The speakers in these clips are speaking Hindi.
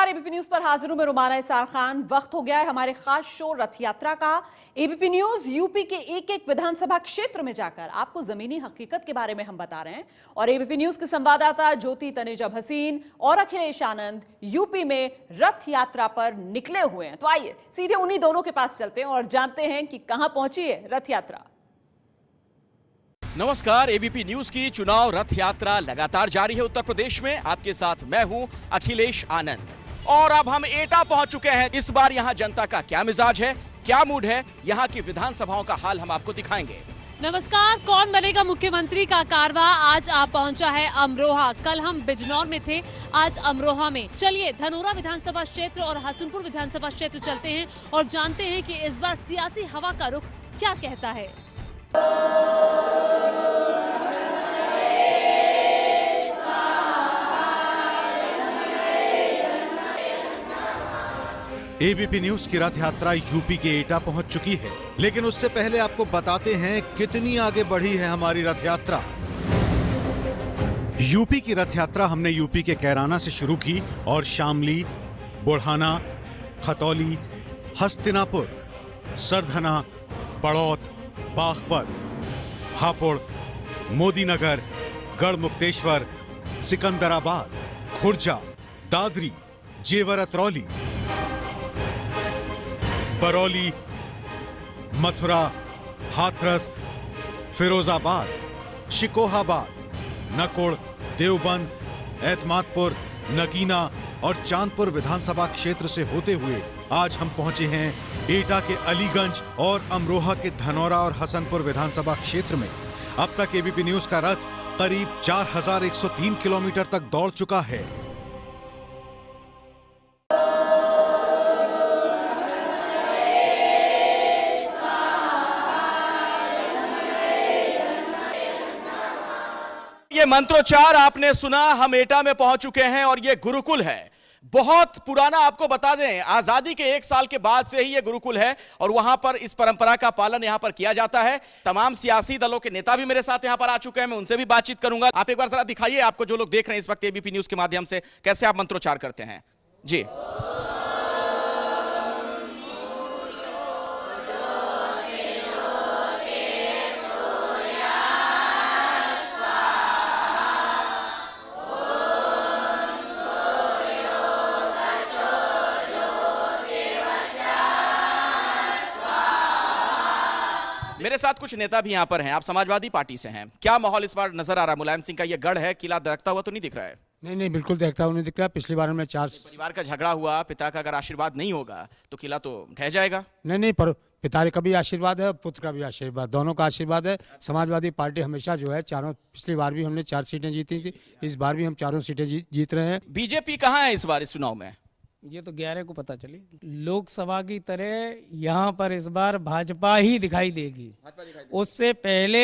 नमस्कार, एबीपी न्यूज पर हाजिर हूं मैं रुमाना इसार खान। वक्त हो गया है हमारे खास शो रथ यात्रा का। एबीपी न्यूज यूपी के एक एक विधानसभा क्षेत्र में जाकर आपको जमीनी हकीकत के बारे में हम बता रहे हैं और एबीपी न्यूज के संवाददाता ज्योति तनेजा भसीन और अखिलेश आनंद यूपी में रथ यात्रा पर निकले हुए हैं। तो आइए सीधे उन्हीं दोनों के पास चलते हैं और जानते हैं कि कहां पहुंची है रथ यात्रा। नमस्कार, एबीपी न्यूज की चुनाव रथ यात्रा लगातार जारी है उत्तर प्रदेश में। आपके साथ मैं हूं अखिलेश आनंद और अब हम एटा पहुंच चुके हैं। इस बार यहां जनता का क्या मिजाज है, क्या मूड है, यहां की विधानसभाओं का हाल हम आपको दिखाएंगे। नमस्कार, कौन बनेगा मुख्यमंत्री का कारवा आज आप पहुंचा है अमरोहा। कल हम बिजनौर में थे, आज अमरोहा में। चलिए धनोरा विधानसभा क्षेत्र और हसनपुर विधानसभा क्षेत्र चलते हैं और जानते हैं कि इस बार सियासी हवा का रुख क्या कहता है। एबीपी न्यूज की रथ यात्रा यूपी के एटा पहुंच चुकी है, लेकिन उससे पहले आपको बताते हैं कितनी आगे बढ़ी है हमारी रथ यात्रा। यूपी की रथ यात्रा हमने यूपी के कैराना से शुरू की और शामली, बुढ़ाना, खतौली, हस्तिनापुर, सरधना, बड़ौत, बागपत, हापुड़, मोदीनगर, गढ़मुक्तेश्वर, सिकंदराबाद, खुर्जा, दादरी, जेवर अतरौली, बरौली, मथुरा, हाथरस, फिरोजाबाद, शिकोहाबाद, नकुड़, देवबंद, एतमादपुर, नगीना और चांदपुर विधानसभा क्षेत्र से होते हुए आज हम पहुंचे हैं एटा के अलीगंज और अमरोहा के धनौरा और हसनपुर विधानसभा क्षेत्र में। अब तक एबीपी न्यूज का रथ करीब 4103 किलोमीटर तक दौड़ चुका है। ये मंत्रोच्चार आपने सुना। हम एटा में पहुंच चुके हैं और ये गुरुकुल है, बहुत पुराना। आपको बता दें, आजादी के 1 साल के बाद से ही ये गुरुकुल है और वहां पर इस परंपरा का पालन यहां पर किया जाता है। तमाम सियासी दलों के नेता भी मेरे साथ यहां पर आ चुके हैं, मैं उनसे भी बातचीत करूंगा। आप एक बार जरा दिखाइए, आपको जो लोग देख रहे हैं इस वक्त एबीपी न्यूज के माध्यम से, कैसे आप मंत्रोच्चार करते हैं जी। मेरे साथ कुछ नेता भी यहाँ पर हैं, आप समाजवादी पार्टी से हैं। क्या माहौल इस बार नजर आ रहा है? मुलायम सिंह का ये गढ़ है, किला दरकता हुआ तो नहीं दिख रहा है? नहीं, बिल्कुल देखता हुआ नहीं दिख रहा। पिछली बार हमने 4 परिवार का झगड़ा हुआ, पिता का अगर आशीर्वाद नहीं होगा तो किला तो ढह जाएगा। नहीं, पर पिता का भी आशीर्वाद है, पुत्र का भी आशीर्वाद, दोनों का आशीर्वाद है। समाजवादी पार्टी हमेशा जो है चारों, पिछली बार भी हमने 4 सीटें जीती थी, इस बार भी हम 4 सीटें जीत रहे हैं। बीजेपी कहाँ है इस बार इस चुनाव में? ये तो 11 को पता चलेगी। लोकसभा की तरह यहाँ पर इस बार भाजपा ही दिखाई देगी। उससे पहले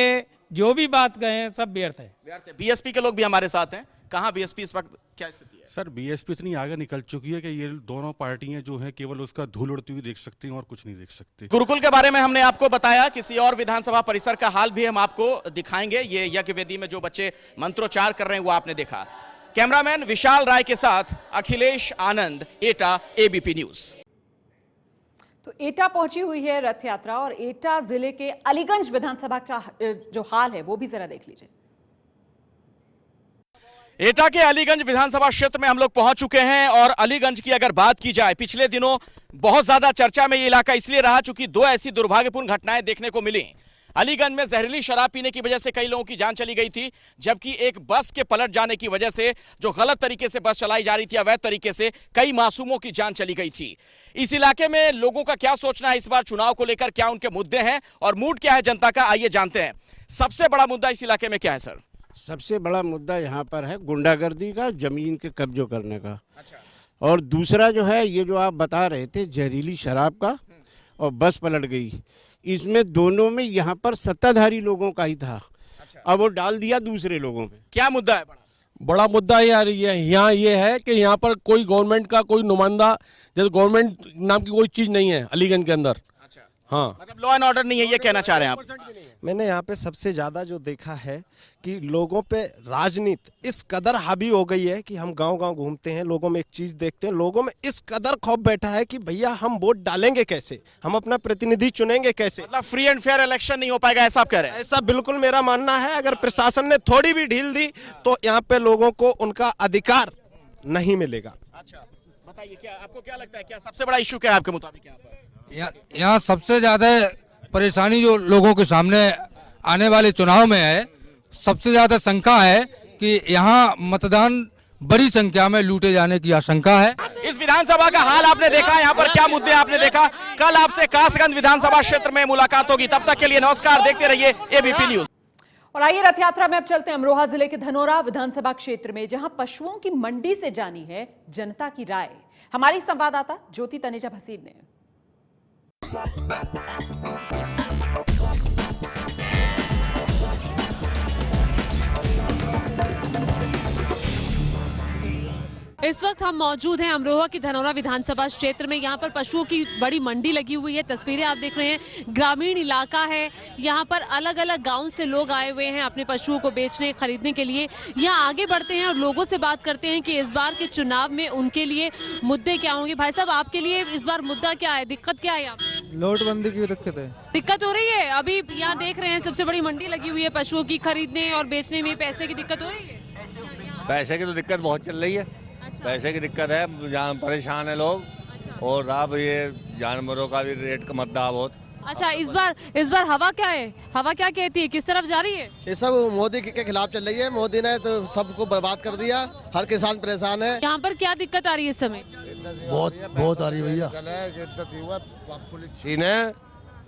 जो भी बात कहें सब व्यर्थ है। बीएसपी के लोग भी हमारे साथ हैं। कहाँ बीएसपी इस वक्त, क्या स्थिति है? सर, बीएसपी इतनी आगे निकल चुकी है कि ये दोनों पार्टियां जो हैं केवल उसका धूल उड़ती हुई देख सकती हैं और कुछ नहीं देख सकती। गुरुकुल के बारे में हमने आपको बताया, किसी और विधानसभा परिसर का हाल भी हम आपको दिखाएंगे। ये यज्ञ वेदी में जो बच्चे मंत्रोच्चार कर रहे हैं वो आपने देखा। कैमरामैन विशाल राय के साथ अखिलेश आनंद, एटा, एबीपी न्यूज। तो एटा पहुंची हुई है रथ यात्रा और एटा जिले के अलीगंज विधानसभा का जो हाल है वो भी जरा देख लीजिए। एटा के अलीगंज विधानसभा क्षेत्र में हम लोग पहुंच चुके हैं और अलीगंज की अगर बात की जाए, पिछले दिनों बहुत ज्यादा चर्चा में ये इलाका इसलिए रहा चूंकि 2 ऐसी दुर्भाग्यपूर्ण घटनाएं देखने को मिली। अलीगंज में जहरीली शराब पीने की वजह से कई लोगों की जान चली गई थी, जबकि एक बस के पलट जाने की वजह से, जो गलत तरीके से बस चलाई जा रही थी अवैध तरीके से, कई मासूमों की जान चली गई थी। इस इलाके में लोगों का क्या सोचना है इस बार चुनाव को लेकर, क्या उनके मुद्दे हैं और मूड क्या है जनता का, आइए जानते हैं। सबसे बड़ा मुद्दा इस इलाके में क्या है सर? सबसे बड़ा मुद्दा यहाँ पर है गुंडागर्दी का, जमीन के कब्जों करने का। अच्छा। और दूसरा जो है ये जो आप बता रहे थे जहरीली शराब का और बस पलट गई, इसमें दोनों में यहाँ पर सत्ताधारी लोगों का ही था। अच्छा। अब वो डाल दिया दूसरे लोगों पे। क्या मुद्दा है? बड़ा मुद्दा यार यहाँ ये है कि यहाँ पर कोई गवर्नमेंट का कोई नुमाइंदा, जैसे गवर्नमेंट नाम की कोई चीज नहीं है अलीगंज के अंदर। अच्छा। हाँ, मतलब लॉ एंड ऑर्डर नहीं है, ये कहना चाह रहे हैं आप? मैंने यहाँ पे सबसे ज्यादा जो देखा है कि लोगों पे राजनीति इस कदर हावी हो गई है कि हम गांव-गांव घूमते हैं, लोगों में एक चीज देखते हैं, लोगों में इस कदर खौफ बैठा है कि भैया हम वोट डालेंगे कैसे, हम अपना प्रतिनिधि चुनेंगे कैसे। मतलब फ्री एंड फेयर इलेक्शन नहीं हो पाएगा, ऐसा आप कह रहे हैं? ऐसा बिल्कुल मेरा मानना है। अगर प्रशासन ने थोड़ी भी ढील दी तो यहाँ पे लोगों को उनका अधिकार नहीं मिलेगा। अच्छा, बताइए क्या आपको क्या लगता है, क्या सबसे बड़ा इशू क्या है आपके मुताबिक यहाँ पर? यहाँ सबसे ज्यादा परेशानी जो लोगों के सामने आने वाले चुनाव में है, सबसे ज्यादा शंका है कि यहाँ मतदान बड़ी संख्या में लूटे जाने की आशंका है। इस विधानसभा का हाल आपने देखा, यहाँ पर क्या मुद्दे आपने देखा। कल आपसे कासगंज विधानसभा क्षेत्र में मुलाकात होगी, तब तक के लिए नमस्कार, देखते रहिए एबीपी न्यूज। और आइए रथ यात्रा में अब चलते हैं अमरोहा जिले के धनोरा विधानसभा क्षेत्र में, जहां पशुओं की मंडी से जानी है जनता की राय। हमारी संवाददाता ज्योति तनेजा भसीन ने। इस वक्त हम मौजूद हैं अमरोहा की धनोरा विधानसभा क्षेत्र में। यहाँ पर पशुओं की बड़ी मंडी लगी हुई है, तस्वीरें आप देख रहे हैं। ग्रामीण इलाका है, यहाँ पर अलग अलग गांव से लोग आए हुए हैं अपने पशुओं को बेचने खरीदने के लिए। यहाँ आगे बढ़ते हैं और लोगों से बात करते हैं कि इस बार के चुनाव में उनके लिए मुद्दे क्या होंगे। भाई साहब, आपके लिए इस बार मुद्दा क्या है, दिक्कत क्या है? यहाँ नोटबंदी की दिक्कत है। दिक्कत हो रही है? अभी यहाँ देख रहे हैं सबसे बड़ी मंडी लगी हुई है, पशुओं की खरीदने और बेचने में पैसे की दिक्कत हो रही है? पैसे की तो दिक्कत बहुत चल रही है। अच्छा। पैसे की दिक्कत है, जहाँ परेशान है लोग। अच्छा। और अब ये जानवरों का भी रेट का मुद्दा बहुत। अच्छा, इस बार हवा क्या है, हवा क्या कहती है, किस तरफ जा रही है? ये सब मोदी के खिलाफ चल रही है। मोदी ने तो सबको बर्बाद कर दिया, हर किसान परेशान है। यहाँ पर क्या दिक्कत आ रही है इस समय? बहुत आ रही है भैया। पुलिस छीने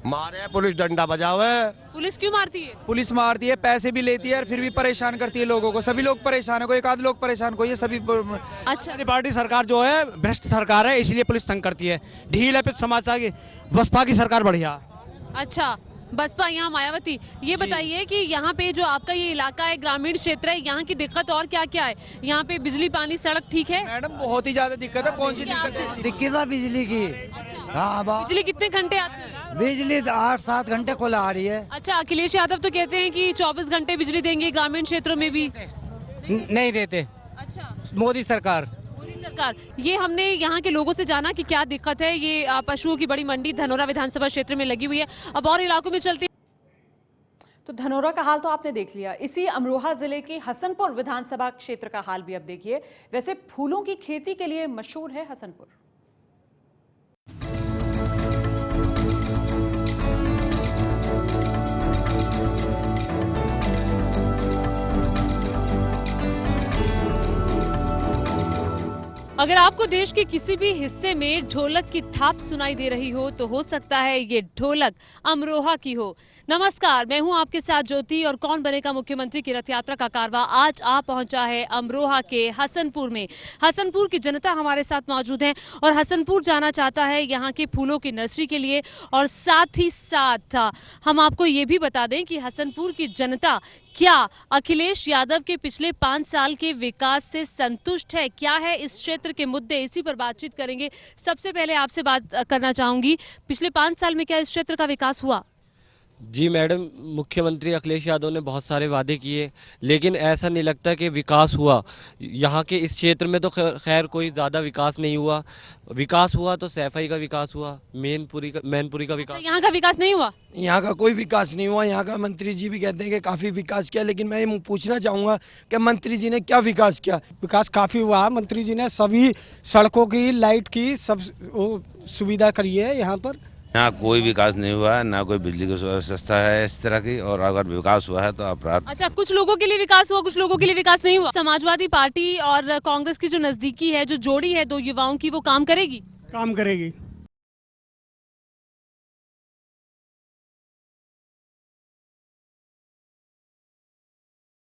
मारे, पुलिस डंडा बजावे। पुलिस क्यों मारती है? पुलिस मारती है, पैसे भी लेती है और फिर भी परेशान करती है लोगों को। सभी लोग परेशान है, कोई एक आध लोग परेशान, कोई ये सभी। अच्छा, पार्टी सरकार जो है भ्रष्ट सरकार है, इसलिए पुलिस तंग करती है। ढील है, फिर समाज की बसपा की सरकार बढ़िया। अच्छा, बसपा यहाँ मायावती। ये बताइए कि यहाँ पे जो आपका ये इलाका है, ग्रामीण क्षेत्र है, यहाँ की दिक्कत और क्या क्या है? यहाँ पे बिजली, पानी, सड़क ठीक है? मैडम बहुत ही ज्यादा दिक्कत है। कौन सी दिक्कत है? दिक्कत है बिजली की। हाँ, बिजली कितने घंटे आती है? बिजली 8-7 घंटे को आ रही है। अच्छा, अखिलेश यादव तो कहते हैं कि 24 घंटे बिजली देंगे ग्रामीण क्षेत्रों में भी। नहीं देते। अच्छा, मोदी सरकार। सरकार। ये हमने यहाँ के लोगों से जाना कि क्या दिक्कत है। ये पशुओं की बड़ी मंडी धनोरा विधानसभा क्षेत्र में लगी हुई है। अब और इलाकों में चलते। तो धनोरा का हाल तो आपने देख लिया, इसी अमरोहा जिले के हसनपुर विधानसभा क्षेत्र का हाल भी अब देखिए। वैसे फूलों की खेती के लिए मशहूर है हसनपुर। अगर आपको देश के किसी भी हिस्से में ढोलक की थाप सुनाई दे रही हो तो हो सकता है ये ढोलक अमरोहा की हो। नमस्कार, मैं हूं आपके साथ ज्योति और कौन बनेगा मुख्यमंत्री की रथ यात्रा का कारवा आज आ पहुंचा है अमरोहा के हसनपुर में। हसनपुर की जनता हमारे साथ मौजूद है और हसनपुर जाना चाहता है यहाँ के फूलों की नर्सरी के लिए। और साथ ही साथ हम आपको ये भी बता दें कि हसनपुर की जनता क्या अखिलेश यादव के पिछले 5 साल के विकास से संतुष्ट है, क्या है इस क्षेत्र के मुद्दे, इसी पर बातचीत करेंगे। सबसे पहले आपसे बात करना चाहूंगी, पिछले 5 साल में क्या इस क्षेत्र का विकास हुआ? जी मैडम, मुख्यमंत्री अखिलेश यादव ने बहुत सारे वादे किए, लेकिन ऐसा नहीं लगता कि विकास हुआ। यहाँ के इस क्षेत्र में तो खैर कोई ज़्यादा विकास नहीं हुआ। विकास हुआ तो सैफई का विकास हुआ, मैनपुरी का विकास। यहाँ का विकास नहीं हुआ? यहाँ का कोई विकास नहीं हुआ। यहाँ का मंत्री जी भी कहते हैं कि काफी विकास किया, लेकिन मैं ये पूछना चाहूंगा कि मंत्री जी ने क्या विकास किया? विकास काफी हुआ। मंत्री जी ने सभी सड़कों की, लाइट की सब सुविधा करी है यहाँ पर। यहाँ कोई विकास नहीं हुआ है, ना कोई बिजली की व्यवस्था है इस तरह की। और अगर विकास हुआ है तो अपराध। अच्छा, कुछ लोगों के लिए विकास हुआ, कुछ लोगों के लिए विकास नहीं हुआ। समाजवादी पार्टी और कांग्रेस की जो नजदीकी है, जो जोड़ी है दो युवाओं की, वो काम करेगी? काम करेगी।